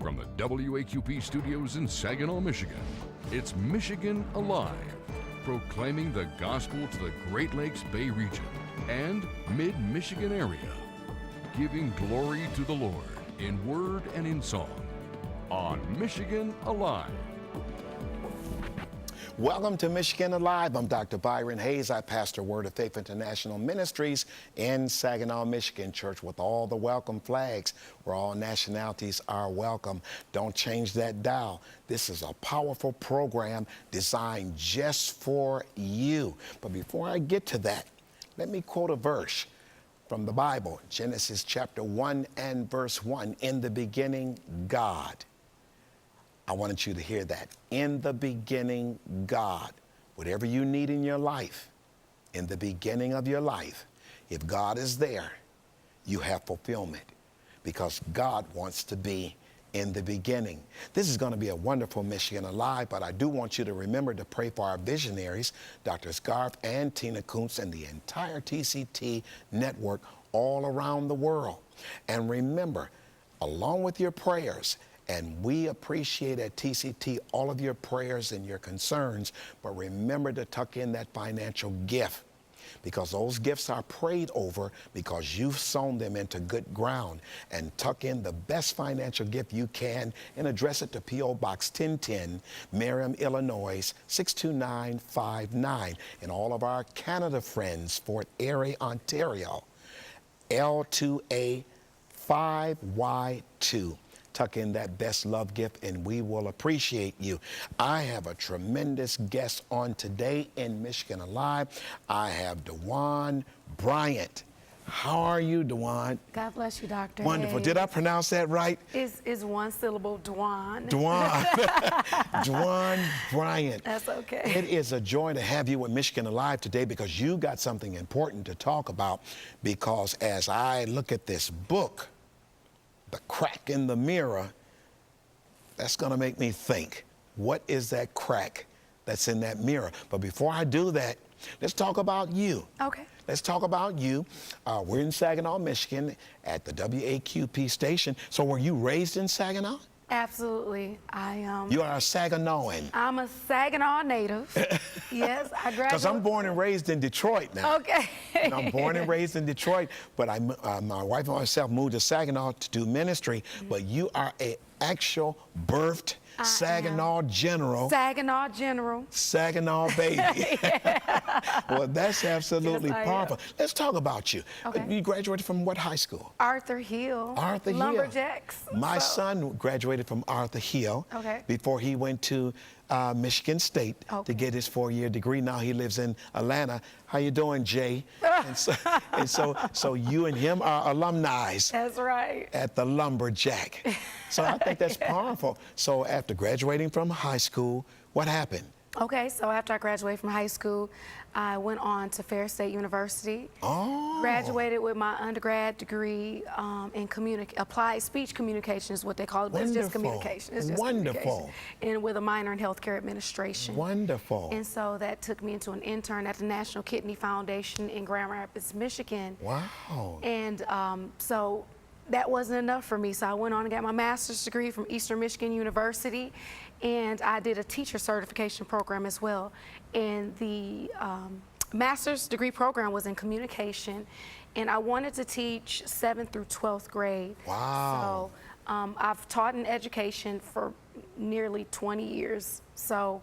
From the WAQP studios in Saginaw, Michigan, it's Michigan Alive, proclaiming the gospel to the Great Lakes Bay region and mid-Michigan area, giving glory to the Lord in word and in song on Michigan Alive. Welcome to Michigan Alive. I'm Dr. Byron Hayes. I pastor Word of Faith International Ministries in Saginaw, Michigan. Church with all the welcome flags, where all nationalities are welcome. Don't change that dial. This is a powerful program designed just for you. But before I get to that, let me quote a verse from the Bible, Genesis chapter 1 and verse 1. In the beginning, God. I wanted you to hear that. In the beginning, God. Whatever you need in your life, in the beginning of your life, if God is there, you have fulfillment, because God wants to be in the beginning. This is going to be a wonderful Michigan Alive, but I do want you to remember to pray for our visionaries, Dr. Scarf and Tina Kuntz, and the entire TCT network all around the world. And remember, along with your prayers, and we appreciate at TCT all of your prayers and your concerns, but remember to tuck in that financial gift, because those gifts are prayed over because you've sown them into good ground. And tuck in the best financial gift you can and address it to P.O. Box 1010, Merriam, Illinois, 62959. And all of our Canada friends, Fort Erie, Ontario, L2A 5Y2. Tuck in that best love gift and we will appreciate you. I have a tremendous guest on today in Michigan Alive. I have Dwan Bryant. How are you, Dwan? God bless you, Dr. Wonderful. Hayes. Did I pronounce that right? Is one syllable, Dwan. Dwan. Dwan Bryant. That's okay. It is a joy to have you with Michigan Alive today, because you got something important to talk about. Because as I look at this book, The Crack in the Mirror, that's going to make me think, what is that crack that's in that mirror? But before I do that, let's talk about you. Okay. Let's talk about you. We're in Saginaw, Michigan at the WAQP station. So were you raised in Saginaw? Absolutely. You are a Saginawan. I'm a Saginaw native. Yes, I graduated. Because I'm born and raised in Detroit now. Okay. And I'm born and raised in Detroit, but my wife and myself moved to Saginaw to do ministry. But you are an actual birthed Saginaw general. Saginaw general. Saginaw baby. Yeah. Well, that's absolutely Yes, powerful. Let's talk about you. Okay. You graduated from what high school? Arthur Hill. Arthur Hill. Lumberjacks. My son graduated from Arthur Hill before he went to Michigan State to get his 4-year degree. Now he lives in Atlanta. How you doing, Jay? and so you and him are alumni. That's right. At the Lumberjack. So I think that's powerful. So after graduating from high school, what happened? Okay, so after I graduated from high school, I went on to Fair State University. Oh. Graduated with my undergrad degree in applied speech communication is what they call it, but it's just communication. It's just communication. And with a minor in healthcare administration. Wonderful. And so that took me into an intern at the National Kidney Foundation in Grand Rapids, Michigan. Wow. And so that wasn't enough for me, so I went on and got my master's degree from Eastern Michigan University, and I did a teacher certification program as well. And the master's degree program was in communication, and I wanted to teach 7th through 12th grade. Wow. So I've taught in education for nearly 20 years. So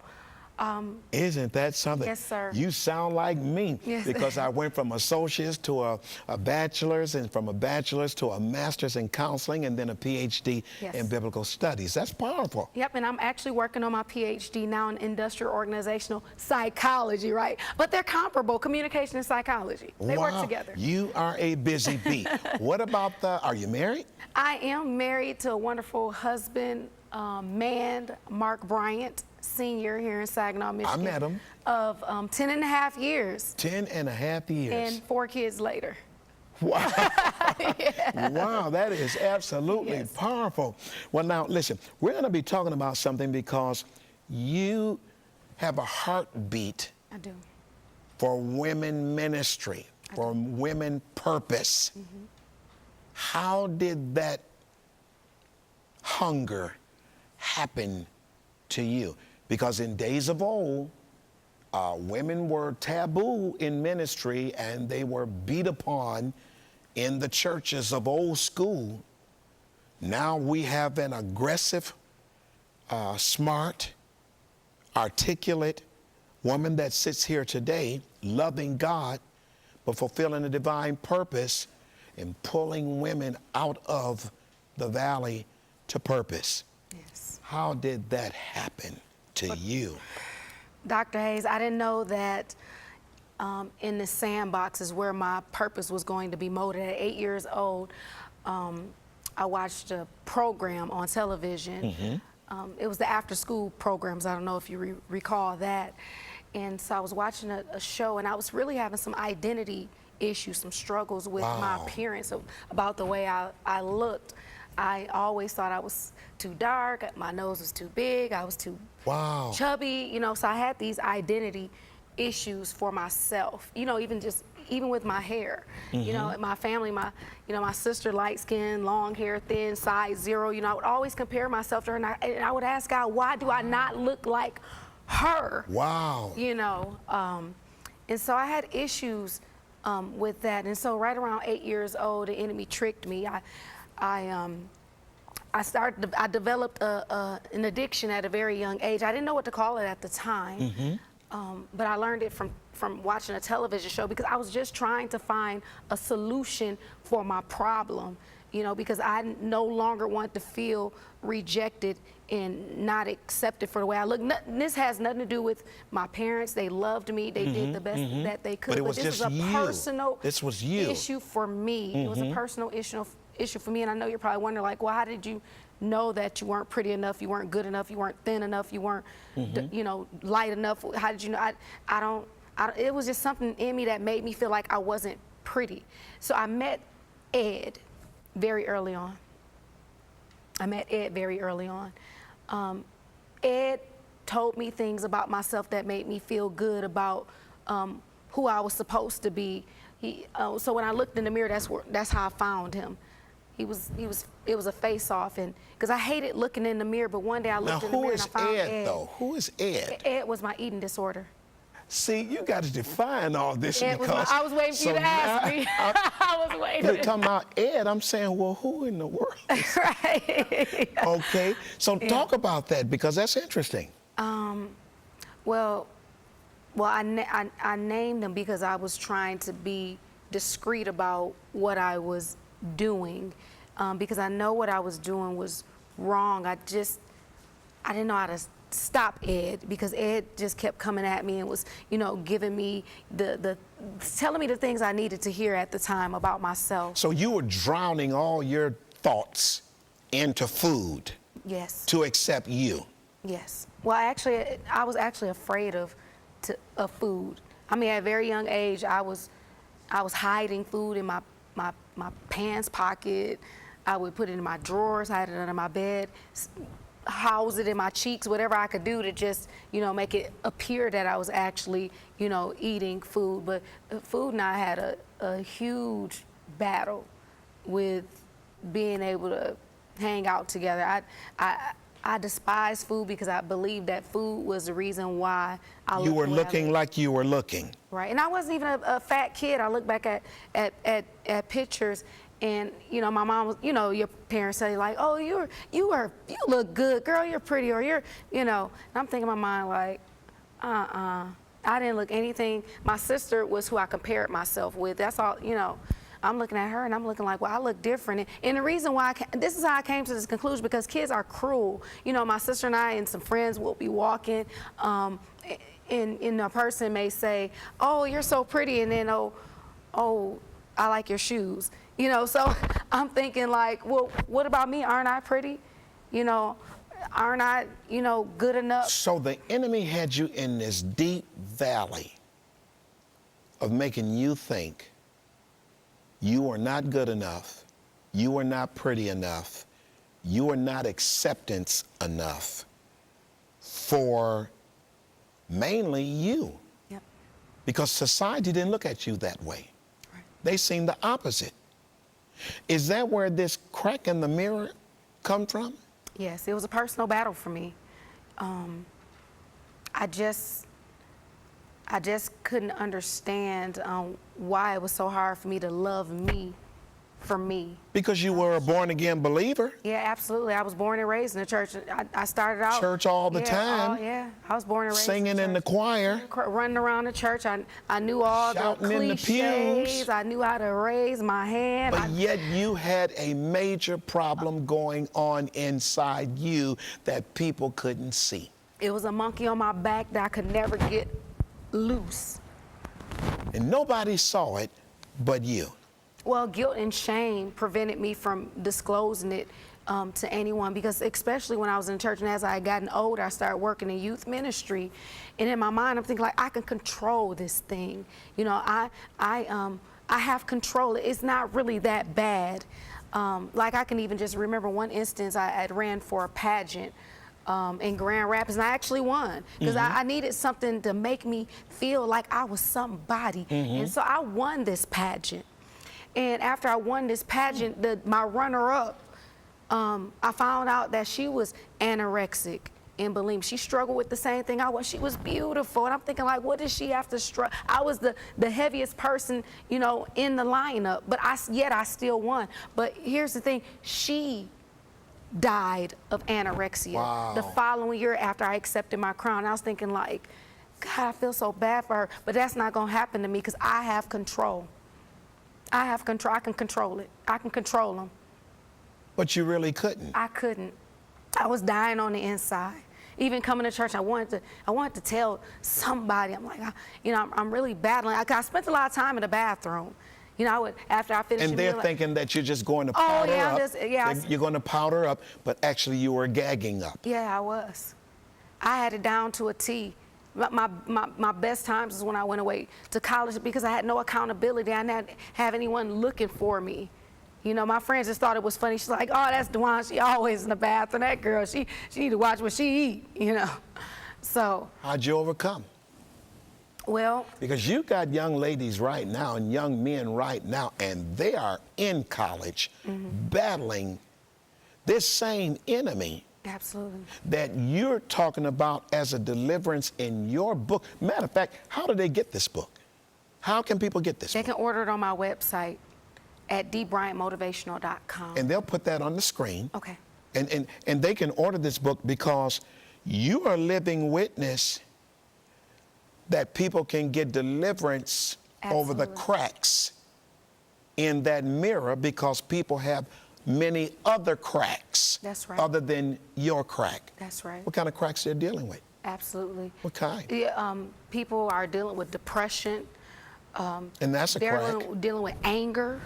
isn't that something? Yes, sir. You sound like me. Yes. Because I went from associates to a bachelor's, and from a bachelor's to a master's in counseling, and then a PhD in biblical studies. That's powerful. Yep, and I'm actually working on my PhD now in industrial organizational psychology, right? But they're comparable, communication and psychology. They work together. You are a busy bee. What about are you married? I am married to a wonderful husband, Mark Bryant, Senior, here in Saginaw, Michigan. I met him. Of 10 and a half years. 10 and a half years. And 4 kids later. Wow. Wow, that is absolutely powerful. Well, now, listen, we're going to be talking about something because you have a heartbeat I do. For women ministry, for women purpose. How did that hunger happen to you? Because in days of old, women were taboo in ministry and they were beat upon in the churches of old school. Now we have an aggressive, smart, articulate woman that sits here today loving God but fulfilling a divine purpose and pulling women out of the valley to purpose. Yes. How did that happen to you? Dr. Hayes, I didn't know that in the sandbox is where my purpose was going to be molded. At 8 years old, I watched a program on television. It was the after-school programs. I don't know if you recall that. And so I was watching a show, and I was really having some identity issues, some struggles with my appearance, about the way I looked. I always thought I was too dark, my nose was too big, I was too chubby, you know, so I had these identity issues for myself, you know, even with my hair. You know, my family, my sister, light skin, long hair, thin, size 0, you know, I would always compare myself to her, and I would ask God, why do I not look like her? You know, and so I had issues with that, and so right around 8 years old, the enemy tricked me. I developed an addiction at a very young age. I didn't know what to call it at the time, but I learned it from watching a television show, because I was just trying to find a solution for my problem, you know, because I no longer want to feel rejected and not accepted for the way I look. This has nothing to do with my parents. They loved me. They did the best that they could. But this was a personal issue for me. It was a personal issue for me, and I know you're probably wondering, like, well, how did you know that you weren't pretty enough, you weren't good enough, you weren't thin enough, you weren't, you know, light enough? How did you know? I don't. It was just something in me that made me feel like I wasn't pretty. So I met Ed very early on. Ed told me things about myself that made me feel good about who I was supposed to be. So when I looked in the mirror, that's how I found him. It was a face-off, and because I hated looking in the mirror, but one day I looked in the mirror and I found Ed. Though? Who is Ed? Ed was my eating disorder. See, you got to define all this. I was waiting for you to ask me. I was waiting. You're talking about Ed. I'm saying, well, who in the world? Right. Okay, so talk about that, because that's interesting. Well, I named him because I was trying to be discreet about what I was doing, because I know what I was doing was wrong. I didn't know how to stop Ed, because Ed just kept coming at me and was, you know, giving me telling me the things I needed to hear at the time about myself. So you were drowning all your thoughts into food. Yes. To accept you. Yes. Well, I was actually afraid of food. I mean, at a very young age, I was hiding food in my pants pocket. I would put it in my drawers, hide it under my bed, house it in my cheeks, whatever I could do to just, you know, make it appear that I was actually, you know, eating food. But food and I had a huge battle with being able to hang out together. I despise food because I believed that food was the reason why I looked. You were looking like you were looking. Right, and I wasn't even a fat kid. I look back at pictures, and you know, my mom was, you know, your parents say like, oh, you look good, girl, you're pretty, or you're, you know. And I'm thinking in my mind like, I didn't look anything. My sister was who I compared myself with. That's all, you know. I'm looking at her and I'm looking like, well, I look different. And the reason why, this is how I came to this conclusion, because kids are cruel. You know, my sister and I and some friends will be walking, and a person may say, oh, you're so pretty, and then, oh, I like your shoes. You know, so I'm thinking like, well, what about me? Aren't I pretty? You know, aren't I, you know, good enough? So the enemy had you in this deep valley of making you think you are not good enough, you are not pretty enough, you are not acceptance enough for mainly you. Yep. Because society didn't look at you that way. Right. They seen the opposite. Is that where this crack in the mirror come from? Yes, it was a personal battle for me. I just couldn't understand why it was so hard for me to love me for me. Because you were a born-again believer. Yeah, absolutely. I was born and raised in the church. I started out Church all the time. Yeah, I was born and raised Singing in the choir. running around the church. I knew all Shouting the in the cliches. pews. I knew how to raise my hand. But yet you had a major problem going on inside you that people couldn't see. It was a monkey on my back that I could never get loose. And nobody saw it but you. Well, guilt and shame prevented me from disclosing it to anyone, because especially when I was in church and as I had gotten older, I started working in youth ministry. And in my mind, I'm thinking, like, I can control this thing. You know, I have control. It's not really that bad. Like, I can even just remember one instance, I had ran for a pageant in Grand Rapids, and I actually won because I needed something to make me feel like I was somebody. And so I won this pageant. And after I won this pageant, my runner-up, I found out that she was anorexic and bulimic. She struggled with the same thing I was. She was beautiful, and I'm thinking, like, what does she have to struggle? I was the heaviest person, you know, in the lineup, but yet I still won. But here's the thing, she died of anorexia. Wow. The following year after I accepted my crown. I was thinking, like, God, I feel so bad for her, but that's not gonna happen to me because I have control. I have control. I can control it. I can control them. But you really couldn't. I couldn't. I was dying on the inside. Even coming to church, I wanted to tell somebody. I'm like, I'm really battling. I spent a lot of time in the bathroom. You know, after I finished. And they're thinking that you're just going to powder up. You're going to powder up, but actually you were gagging up. Yeah, I was. I had it down to a T. My best times is when I went away to college because I had no accountability. I didn't have anyone looking for me. You know, my friends just thought it was funny. She's like, oh, that's Dwan. She always in the bathroom. That girl, she need to watch what she eat, you know. So. How'd you overcome? Well. Because you got young ladies right now and young men right now, and they are in college battling this same enemy. Absolutely. That you're talking about as a deliverance in your book. Matter of fact, how do they get this book? How can people get this book? They can order it on my website at dbryantmotivational.com. And they'll put that on the screen. Okay. And they can order this book because you are a living witness that people can get deliverance over the cracks in that mirror because people have many other cracks. That's right. Other than your crack. That's right. What kind of cracks they're dealing with? Absolutely. What kind? Yeah, people are dealing with depression. And that's a crack. They're dealing with anger,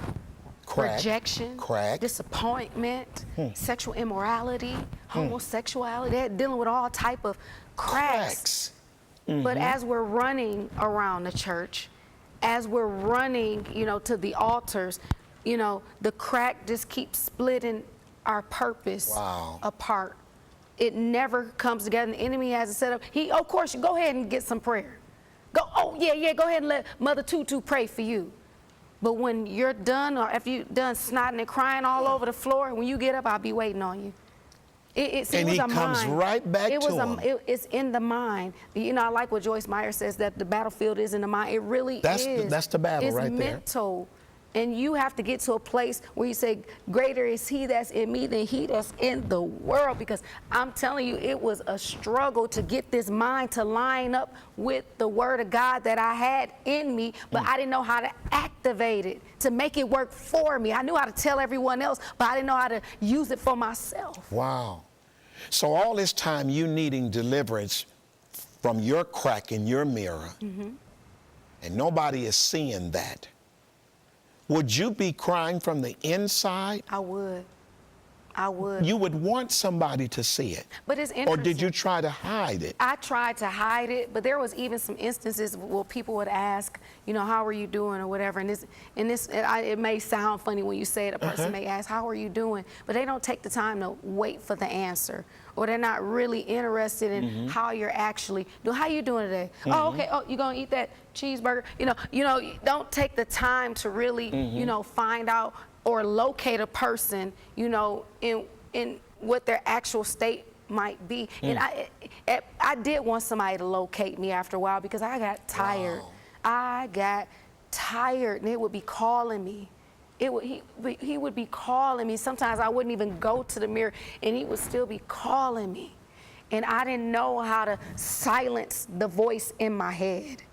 rejection, disappointment, sexual immorality, homosexuality. They're dealing with all type of cracks. But as we're running around the church, as we're running, you know, to the altars, you know, the crack just keeps splitting our purpose apart. It never comes together. The enemy has it set up. Of course, you go ahead and get some prayer. Go ahead and let Mother Tutu pray for you. But when you're done, or if you're done snotting and crying all over the floor, when you get up, I'll be waiting on you. And he comes right back to him. It's in the mind. You know, I like what Joyce Meyer says, that the battlefield is in the mind. It really is. That's the battle right there. It's mental. And you have to get to a place where you say, greater is he that's in me than he that's in the world. Because I'm telling you, it was a struggle to get this mind to line up with the word of God that I had in me, but I didn't know how to activate it, to make it work for me. I knew how to tell everyone else, but I didn't know how to use it for myself. Wow. So all this time you needing deliverance from your crack in your mirror, and nobody is seeing that. Would you be crying from the inside? I would. I would. You would want somebody to see it. But it's interesting. Or did you try to hide it? I tried to hide it, but there was even some instances where people would ask, you know, how are you doing or whatever. And it may sound funny when you say it. A person may ask, how are you doing? But they don't take the time to wait for the answer. Or they're not really interested in how you're actually doing. How you doing today? Oh, okay. Oh, you gonna eat that cheeseburger? You know, don't take the time to really, you know, find out or locate a person, you know, in what their actual state might be. And I did want somebody to locate me after a while because I got tired. Wow. I got tired, and it would be calling me. He would be calling me. Sometimes I wouldn't even go to the mirror, and he would still be calling me. And I didn't know how to silence the voice in my head.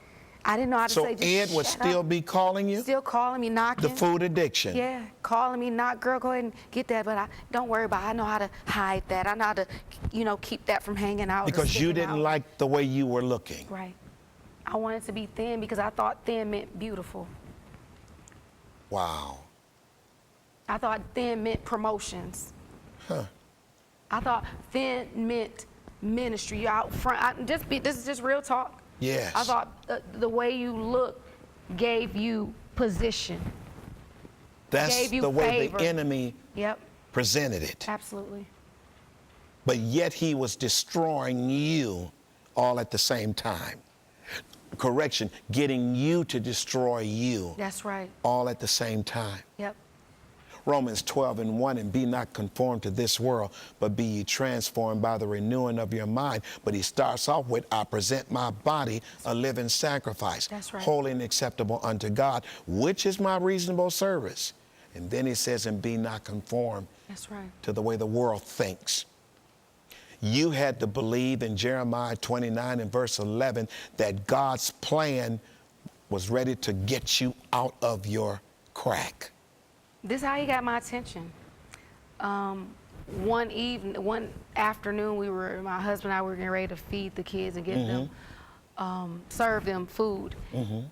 I didn't know how to say, just Ed would shut still up. be calling you? Still calling me, knocking. The food addiction. Yeah, calling me, girl, go ahead and get that, but don't worry about it. I know how to hide that. I know how to, keep that from hanging out. or Because you sticking didn't out. like the way you were looking. Right. I wanted to be thin because I thought thin meant beautiful. Wow. I thought thin meant promotions. Huh. I thought thin meant ministry. You're out front. This is just real talk. Yes. I thought the way you look gave you position. That's gave you the way favor. the enemy Yep, presented it. absolutely. But yet he was destroying you all at the same time. Correction, getting you to destroy you That's right. all at the same time. Yep. Romans 12:1, and be not conformed to this world, but be ye transformed by the renewing of your mind. But he starts off with, I present my body a living sacrifice, That's right. holy and acceptable unto God, which is my reasonable service. And then he says, and be not conformed That's right. to the way the world thinks. You had to believe in Jeremiah 29 and verse 11 that God's plan was ready to get you out of your crack. This is how he got my attention. One afternoon, my husband and I were getting ready to feed the kids and get them, serve them food.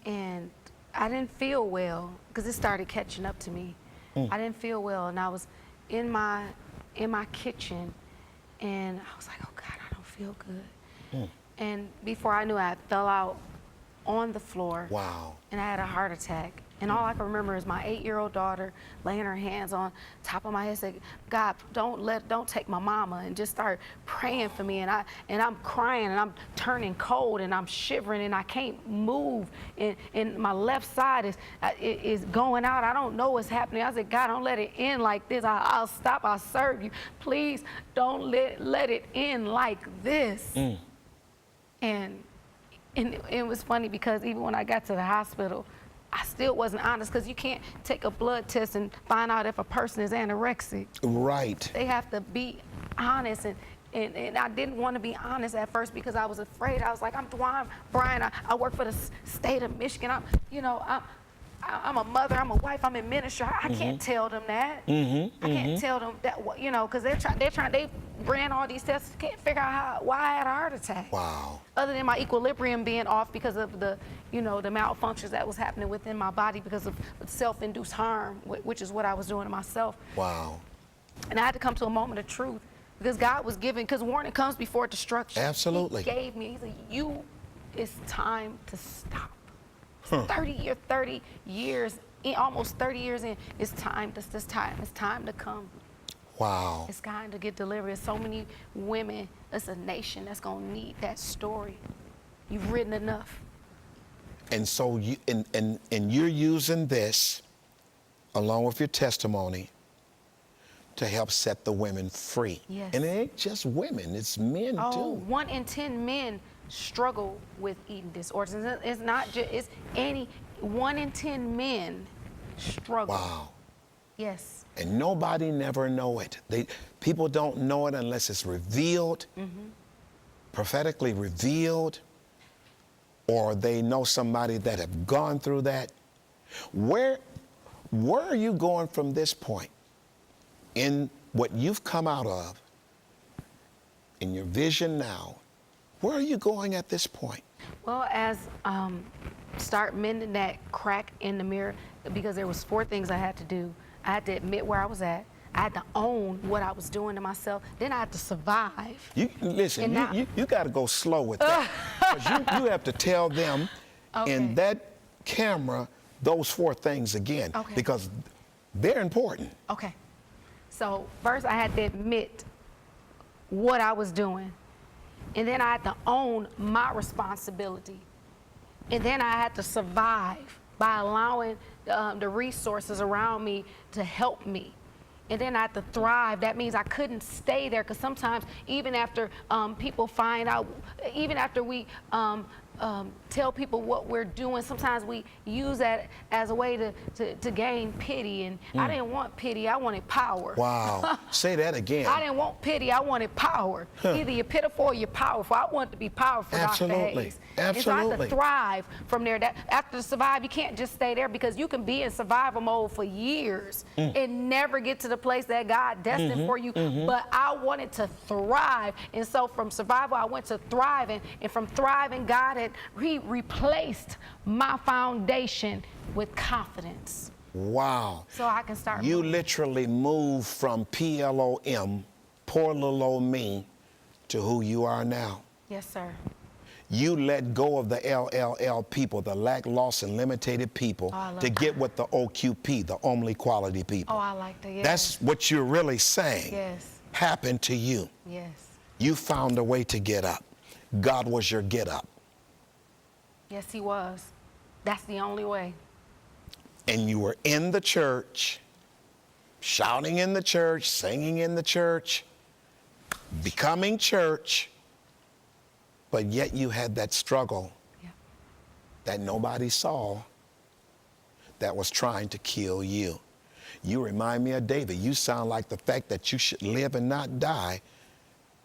And I didn't feel well because it started catching up to me. I didn't feel well, and I was in my kitchen, and I was like, oh God, I don't feel good. And before I knew it, I fell out on the floor. Wow. And I had a heart attack. And all I can remember is my 8-year-old daughter laying her hands on top of my head, saying, God, don't take my mama, and just start praying for me. And I'm crying, and I'm turning cold, and I'm shivering, and I can't move. And my left side is going out. I don't know what's happening. I said, God, don't let it end like this. I'll stop. I'll serve you. Please don't let it end like this. And it was funny because even when I got to the hospital, I still wasn't honest, because you can't take a blood test and find out if a person is anorexic. Right. They have to be honest, and I didn't want to be honest at first because I was afraid. I was like, I'm Dwan Bryant. I work for the state of Michigan. I'm a mother, I'm a wife, I'm in ministry. I can't tell them that. I can't tell them that, because they ran all these tests, can't figure out why I had a heart attack. Wow. Other than my equilibrium being off because of the malfunctions that was happening within my body because of self-induced harm, which is what I was doing to myself. Wow. And I had to come to a moment of truth because God was giving, because warning comes before destruction. Absolutely. He gave me, he said, it's time to stop. 30 years, almost 30 years in, it's time to come. Wow. It's time to get delivered. There's so many women, it's a nation that's gonna need that story. You've written enough. And so you're using this along with your testimony to help set the women free. Yes. And it ain't just women, it's men too. 1 in 10 men struggle with eating disorders. It's not just, it's 1 in 10 men struggle. Wow. Yes. And nobody never know it. People don't know it unless it's revealed, prophetically revealed, or they know somebody that have gone through that. Where are you going from this point in what you've come out of, in your vision now? Where are you going at this point? Well, as start mending that crack in the mirror, because there was 4 things I had to do. I had to admit where I was at. I had to own what I was doing to myself. Then I had to survive. Listen, you got to go slow with that. 'Cause you have to tell them in that camera those 4 things again, because they're important. Okay. So first I had to admit what I was doing. And then I had to own my responsibility. And then I had to survive by allowing the resources around me to help me. and then I had to thrive. That means I couldn't stay there, because sometimes even after people find out, even after we tell people what we're doing, sometimes we use that as a way to gain pity. And I didn't want pity, I wanted power. Wow. Say that again. I didn't want pity, I wanted power. Either you're pitiful or you're powerful. I wanted to be powerful, Absolutely. Dr. Hayes. Absolutely. And so I had to thrive from there. That after the survive, you can't just stay there, because you can be in survival mode for years and never get to the place that God destined for you. But I wanted to thrive. And so from survival, I went to thriving. And from thriving, God had replaced my foundation with confidence. Wow. So I can start You moving. literally moved from PLOM, poor little old me, to who you are now. Yes, sir. You let go of the LLL people, the lack, loss, and limited people, Oh, I love to that. get with the OQP, the only quality people. Oh, I like that. Yes. That's what you're really saying Yes. happened to you. Yes. You found a way to get up. God was your get up. Yes, he was. That's the only way. And you were in the church, shouting in the church, singing in the church, becoming church, but yet you had that struggle Yeah. that nobody saw that was trying to kill you. You remind me of David. You sound like the fact that you should live and not die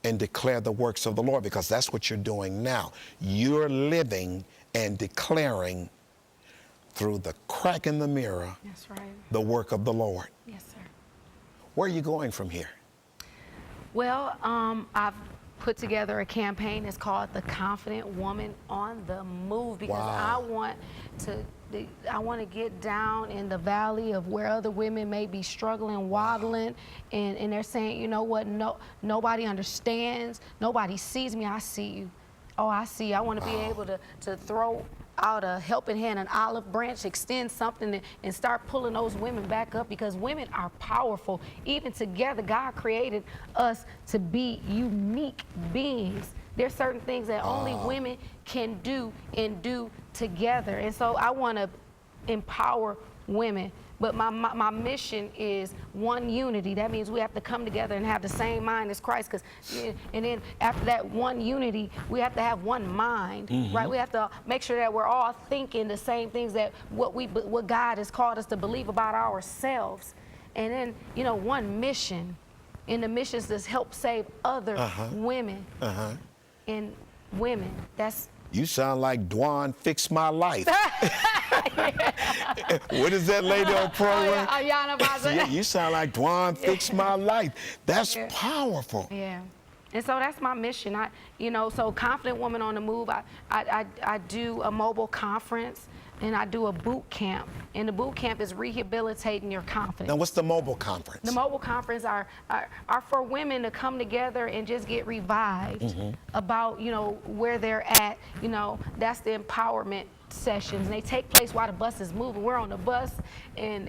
and declare the works of the Lord, because that's what you're doing now. You're living and declaring through the crack in the mirror That's right. the work of the Lord. Yes, sir. Where are you going from here? Well, I've put together a campaign. It's called The Confident Woman on the Move, because Wow. I want to get down in the valley of where other women may be struggling, waddling, and they're saying, you know what, nobody understands, nobody sees me, I see you. Oh, I see you. I want to be able to throw out a helping hand, an olive branch, extend something, and start pulling those women back up, because women are powerful. Even together, God created us to be unique beings. There's certain things that only women can do and do together. And so I want to empower women. But my mission is one unity. That means we have to come together and have the same mind as Christ. And then after that one unity, we have to have one mind, right? We have to make sure that we're all thinking the same things, that what God has called us to believe about ourselves. And then, you know, one mission. And the mission is to help save other women. And women, that's... You sound like Dwan Fix My Life. What is that lady on program? Ayana Baza. Yeah, you sound like Dwan Fix My Life. That's powerful. Yeah. And so that's my mission. So Confident Woman on the Move, I do a mobile conference, and I do a boot camp. And the boot camp is rehabilitating your confidence. Now, what's the mobile conference? The mobile conference are for women to come together and just get revived about, you know, where they're at. You know, that's the empowerment sessions. And they take place while the bus is moving. We're on the bus, and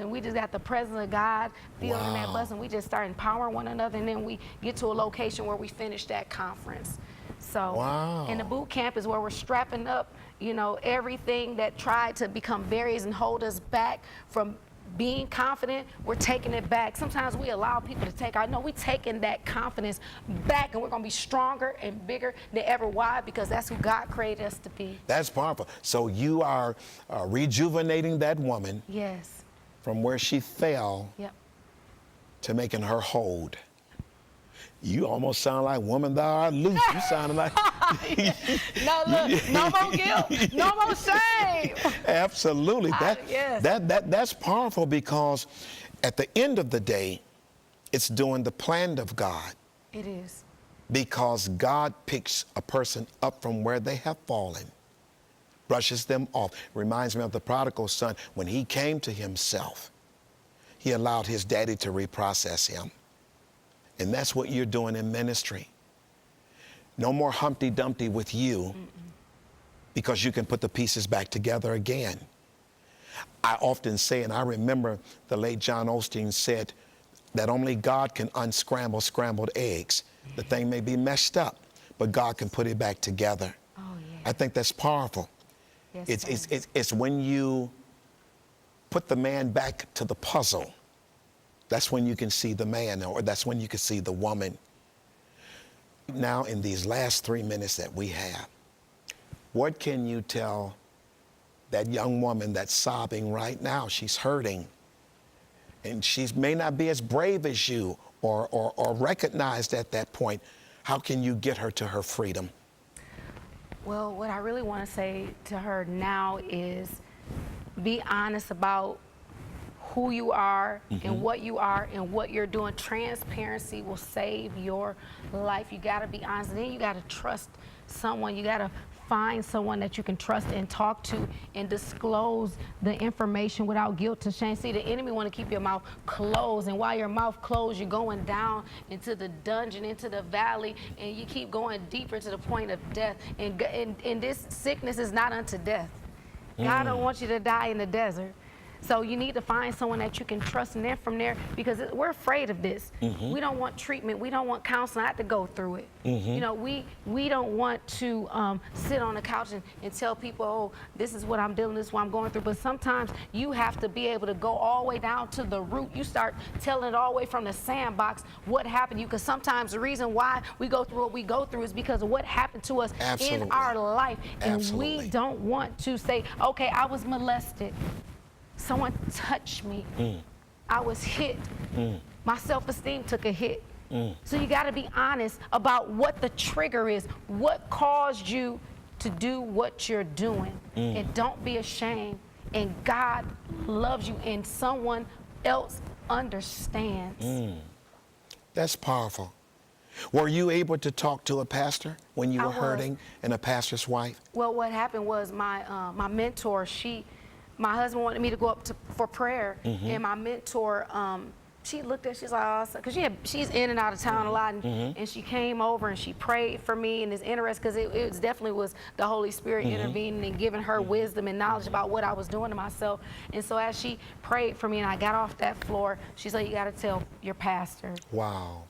we just got the presence of God feeling in that bus, and we just start empowering one another, and then we get to a location where we finish that conference. So, and the boot camp is where we're strapping up, you know, everything that tried to become barriers and hold us back from being confident. We're taking it back. Sometimes we allow people to take our, no, we're taking that confidence back, and we're going to be stronger and bigger than ever. Why? Because that's who God created us to be. That's powerful. So you are rejuvenating that woman. Yes. From where she fell. Yep. To making her hold. You almost sound like Woman Thou Art Loose. You sounded like... No, look, no more guilt, no more shame. Absolutely. Yes. That's powerful, because at the end of the day, it's doing the plan of God. It is. Because God picks a person up from where they have fallen, brushes them off. Reminds me of the prodigal son. When he came to himself, he allowed his daddy to reprocess him. And that's what you're doing in ministry. No more Humpty Dumpty with you, because you can put the pieces back together again. I often say, and I remember the late John Osteen said that only God can unscramble scrambled eggs. The thing may be messed up, but God can put it back together. Oh, yeah. I think that's powerful. Yes, It's when you put the man back to the puzzle That's when you can see the man, or that's when you can see the woman. Now, in these last 3 minutes that we have, what can you tell that young woman that's sobbing right now? She's hurting, and she may not be as brave as you or recognized at that point. How can you get her to her freedom? Well, what I really want to say to her now is be honest about who you are and what you are and what you're doing. Transparency will save your life. You got to be honest, and then you got to trust someone. You got to find someone that you can trust and talk to and disclose the information without guilt or shame. See, the enemy want to keep your mouth closed, and while your mouth closed, you're going down into the dungeon, into the valley, and you keep going deeper to the point of death. And this sickness is not unto death. God don't want you to die in the desert. So you need to find someone that you can trust, and then from there, because we're afraid of this. We don't want treatment. We don't want counseling. I have to go through it. You know, we don't want to sit on the couch and tell people, oh, this is what I'm dealing with, this is what I'm going through. But sometimes you have to be able to go all the way down to the root. You start telling it all the way from the sandbox what happened to you, because sometimes the reason why we go through what we go through is because of what happened to us in our life. And we don't want to say, okay, I was molested. Someone touched me. I was hit. My self-esteem took a hit. So you got to be honest about what the trigger is, what caused you to do what you're doing. And don't be ashamed. And God loves you, and someone else understands. That's powerful. Were you able to talk to a pastor when you were hurting, and a pastor's wife? Well, what happened was my mentor, my husband wanted me to go up for prayer, and my mentor, she looked at, she's like, oh, because she's in and out of town a lot, and she came over and she prayed for me, and it's interesting because it definitely was the Holy Spirit intervening and giving her wisdom and knowledge about what I was doing to myself. And so as she prayed for me and I got off that floor, she's like, you got to tell your pastor. Wow.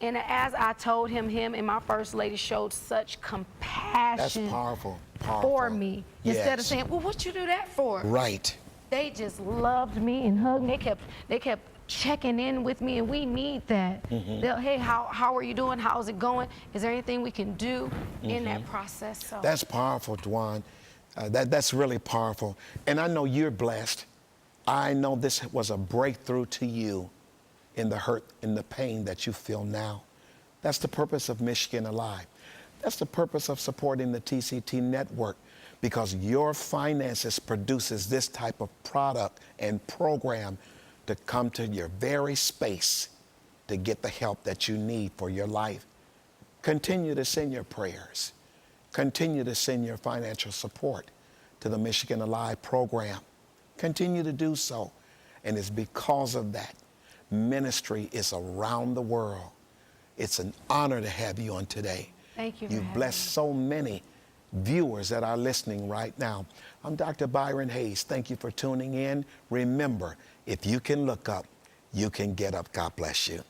And as I told him and my first lady showed such compassion. That's powerful. For me. Instead of saying, well, what you do that for? Right. They just loved me and hugged me. They kept checking in with me, and we need that. Hey, how are you doing? How's it going? Is there anything we can do in that process? So that's powerful, Dwan. That's really powerful. And I know you're blessed. I know this was a breakthrough to you in the hurt, in the pain that you feel now. That's the purpose of Michigan Alive. That's the purpose of supporting the TCT network, because your finances produces this type of product and program to come to your very space to get the help that you need for your life. Continue to send your prayers. Continue to send your financial support to the Michigan Alive program. Continue to do so. And it's because of that, ministry is around the world. It's an honor to have you on today. Thank you. You've blessed so many viewers that are listening right now. I'm Dr. Byron Hayes. Thank you for tuning in. Remember, if you can look up, you can get up. God bless you.